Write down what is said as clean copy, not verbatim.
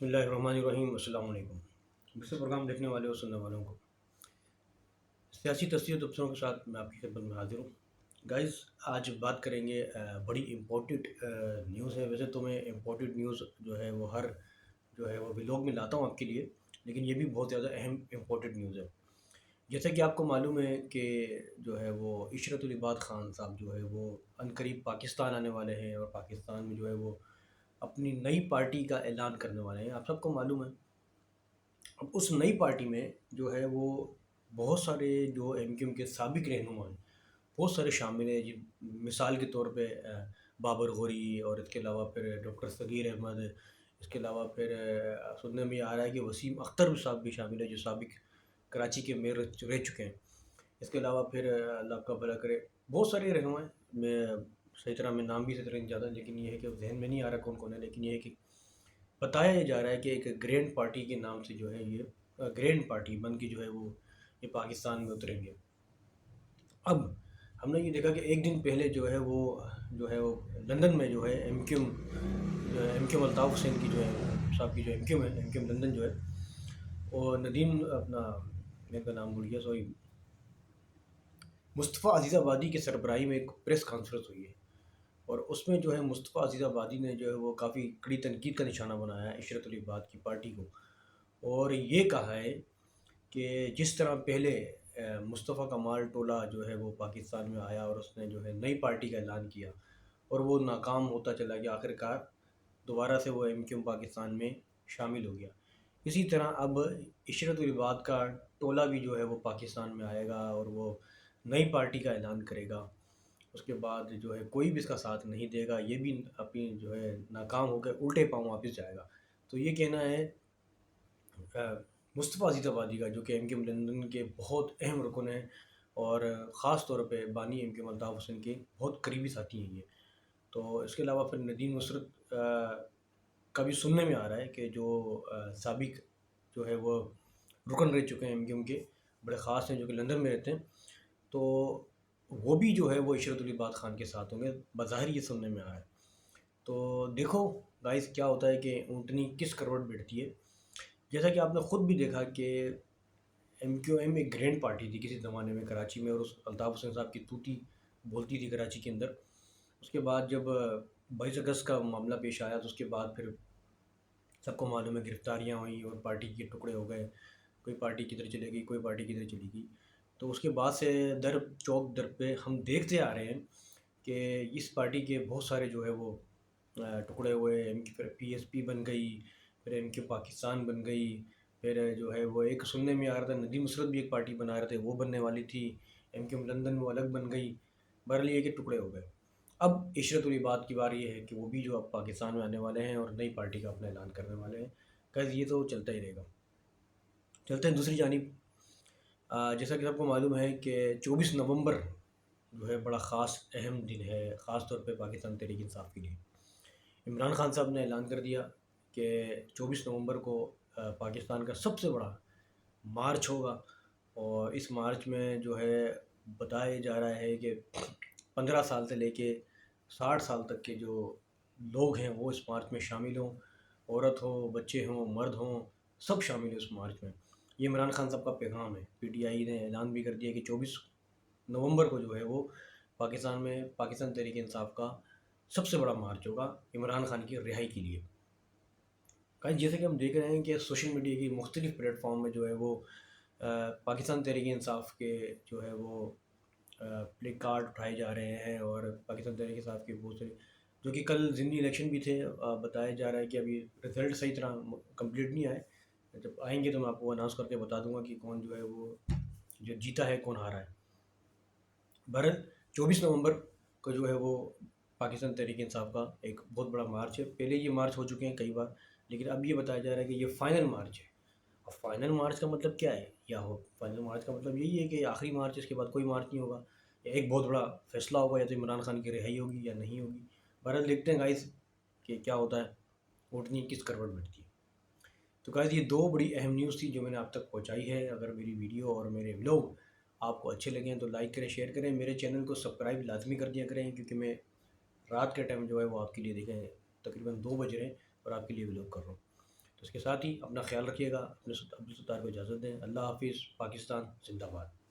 بسم اللہ الرحمن الرحیم۔ السلام علیکم دوسرے پروگرام دیکھنے والے اور سننے والوں کو سیاسی تصویر تبصروں کے ساتھ میں آپ کی خدمت میں حاضر ہوں۔ گائز، آج بات کریں گے بڑی امپورٹنٹ نیوز ہے۔ ویسے تو میں امپورٹنٹ نیوز جو ہے وہ ہر وہ ولاگ میں لاتا ہوں آپ کے لیے، لیکن یہ بھی بہت زیادہ اہم امپورٹنٹ نیوز ہے۔ جیسا کہ آپ کو معلوم ہے کہ جو ہے وہ عشرت العباد خان صاحب جو ہے وہ عنقریب پاکستان آنے والے ہیں، اور پاکستان میں جو ہے وہ اپنی نئی پارٹی کا اعلان کرنے والے ہیں، آپ سب کو معلوم ہے۔ اب اس نئی پارٹی میں جو ہے وہ بہت سارے جو ایم کیو ایم کے سابق رہنما ہیں، بہت سارے شامل ہیں جی۔ مثال کے طور پہ بابر غوری، اور اس کے علاوہ پھر ڈاکٹر صغیر احمد، اس کے علاوہ پھر سننے میں آ رہا ہے کہ وسیم اختر صاحب بھی شامل ہے جو سابق کراچی کے میئر رہ چکے ہیں۔ اس کے علاوہ پھر اللہ کا بھلا کرے بہت سارے رہنما ہیں، میں صحیح طرح میں نام بھی صحیح طرح نہیں جاتا، لیکن یہ ہے کہ ذہن میں نہیں آ رہا کون کون ہے، لیکن یہ ہے کہ بتایا یہ جا رہا ہے کہ ایک گرینڈ پارٹی کے نام سے جو ہے یہ گرینڈ پارٹی بن کے جو ہے وہ یہ پاکستان میں اتریں گے۔ اب ہم نے یہ دیکھا کہ ایک دن پہلے جو ہے وہ لندن میں جو ہے M Q M Altaf Hussain کی جو ہے صاحب کی جو ایم کیو ایم لندن جو ہے، اور ندیم اپنا میرے کا نام بھول گیا، سوری، مصطفیٰ عزیز آبادی کے سربراہی میں ایک پریس کانفرنس ہوئی ہے، اور اس میں جو ہے مصطفیٰ عزیز آبادی نے جو ہے وہ کافی کڑی تنقید کا نشانہ بنایا ہے عشرت العباد کی پارٹی کو، اور یہ کہا ہے کہ جس طرح پہلے مصطفیٰ کمال ٹولہ جو ہے وہ پاکستان میں آیا اور اس نے جو ہے نئی پارٹی کا اعلان کیا، اور وہ ناکام ہوتا چلا گیا، آخر کار دوبارہ سے وہ ایم کیو ایم پاکستان میں شامل ہو گیا، اسی طرح اب عشرت العباد کا ٹولہ بھی جو ہے وہ پاکستان میں آئے گا اور وہ نئی پارٹی کا اعلان کرے گا۔ اس کے بعد جو ہے کوئی بھی اس کا ساتھ نہیں دے گا، یہ بھی اپنی جو ہے ناکام ہو کے الٹے پاؤں واپس جائے گا۔ تو یہ کہنا ہے مصطفیٰ عزیز آبادی کا، جو کہ ایم کیو ایم لندن کے بہت اہم رکن ہیں، اور خاص طور پہ بانی M Q M Altaf Hussain کے بہت قریبی ساتھی ہیں یہ۔ تو اس کے علاوہ پھر ندیم نصرت کا بھی سننے میں آ رہا ہے کہ جو سابق جو ہے وہ رکن رہ چکے ہیں ایم کیو ایم کے، بڑے خاص ہیں جو کہ لندن میں رہتے ہیں، تو وہ بھی جو ہے وہ عشرت العباد خان کے ساتھ ہوں گے، بظاہر یہ سننے میں آ رہا ہے۔ تو دیکھو گائز کیا ہوتا ہے کہ اونٹنی کس کروٹ بیٹھتی ہے۔ جیسا کہ آپ نے خود بھی دیکھا کہ ایم کیو ایم ایک گرینڈ پارٹی تھی کسی زمانے میں کراچی میں، اور اس الطاف حسین صاحب کی توتی بولتی تھی کراچی کے اندر۔ اس کے بعد جب 22 اگست کا معاملہ پیش آیا تو اس کے بعد پھر سب کو معلوم ہے گرفتاریاں ہوئیں اور پارٹی کے ٹکڑے ہو گئے، کوئی پارٹی کدھر چلے گئی، کوئی پارٹی کدھر چلی گئی۔ تو اس کے بعد سے در چوک در پہ ہم دیکھتے آ رہے ہیں کہ اس پارٹی کے بہت سارے جو ہے وہ ٹکڑے ہوئے، M Q P S P بن گئی، پھر ایم کیو پاکستان بن گئی، پھر جو ہے وہ ایک سننے میں آ رہا تھا ندیم نصرت بھی ایک پارٹی بنا رہے تھے، وہ بننے والی تھی، ایم کیو لندن وہ الگ بن گئی، بہرحال یہ کہ ٹکڑے ہو گئے۔ اب عشرت العباد کی بار یہ ہے کہ وہ بھی جو اب پاکستان میں آنے والے ہیں اور نئی پارٹی کا اپنا اعلان کرنے والے ہیں۔ کہ یہ تو چلتا ہی رہے گا۔ چلتے ہیں دوسری جانب، جیسا کہ سب کو معلوم ہے کہ 24 نومبر جو ہے بڑا خاص اہم دن ہے، خاص طور پہ پاکستان تحریک انصاف کے لیے۔ عمران خان صاحب نے اعلان کر دیا کہ 24 نومبر کو پاکستان کا سب سے بڑا مارچ ہوگا، اور اس مارچ میں جو ہے بتایا جا رہا ہے کہ 15 سال سے لے کے 60 سال تک کے جو لوگ ہیں وہ اس مارچ میں شامل ہوں، عورت ہوں، بچے ہوں، مرد ہوں، سب شامل ہیں اس مارچ میں۔ یہ عمران خان صاحب کا پیغام ہے۔ پی ٹی آئی نے اعلان بھی کر دیا کہ 24 نومبر کو جو ہے وہ پاکستان میں پاکستان تحریک انصاف کا سب سے بڑا مارچ ہوگا عمران خان کی رہائی کے لیے۔ جیسے کہ ہم دیکھ رہے ہیں کہ سوشل میڈیا کی مختلف پلیٹ فارم میں جو ہے وہ پاکستان تحریک انصاف کے جو ہے وہ پلے کارڈ اٹھائے جا رہے ہیں، اور پاکستان تحریک انصاف کے بہت سے جو کہ کل ضمنی الیکشن بھی تھے، بتایا جا رہا ہے کہ ابھی رزلٹ صحیح طرح کمپلیٹ نہیں آئے، جب آئیں گے تو میں آپ کو اناؤنس کر کے بتا دوں گا کہ کون جو ہے وہ جو جیتا ہے، کون ہارا ہے۔ بہرحال 24 نومبر کو جو ہے وہ پاکستان تحریک انصاف کا ایک بہت بڑا مارچ ہے۔ پہلے یہ مارچ ہو چکے ہیں کئی بار، لیکن اب یہ بتایا جا رہا ہے کہ یہ فائنل مارچ ہے۔ اب فائنل مارچ کا مطلب کیا ہے؟ فائنل مارچ کا مطلب یہی ہے کہ آخری مارچ، اس کے بعد کوئی مارچ نہیں ہوگا، یا ایک بہت بڑا فیصلہ ہوگا، یا تو عمران خان کی رہائی ہوگی یا نہیں ہوگی۔ بہرحال دیکھتے ہیں گائز کہ کیا ہوتا ہے، اونٹنی کس کروٹ بیٹھتی ہے۔ تو گائز یہ دو بڑی اہم نیوز تھی جو میں نے آپ تک پہنچائی ہے۔ اگر میری ویڈیو اور میرے ولاگ آپ کو اچھے لگیں تو لائک کریں، شیئر کریں، میرے چینل کو سبسکرائب لازمی کر دیا کریں، کیونکہ میں رات کے ٹائم جو ہے وہ آپ کے لیے دیکھیں تقریباً 2 بج رہے ہیں اور آپ کے لیے ولاگ کر رہا ہوں۔ تو اس کے ساتھ ہی اپنا خیال رکھیے گا، اپنے عبدالستار کو اجازت دیں۔ اللہ حافظ، پاکستان زندہ باد۔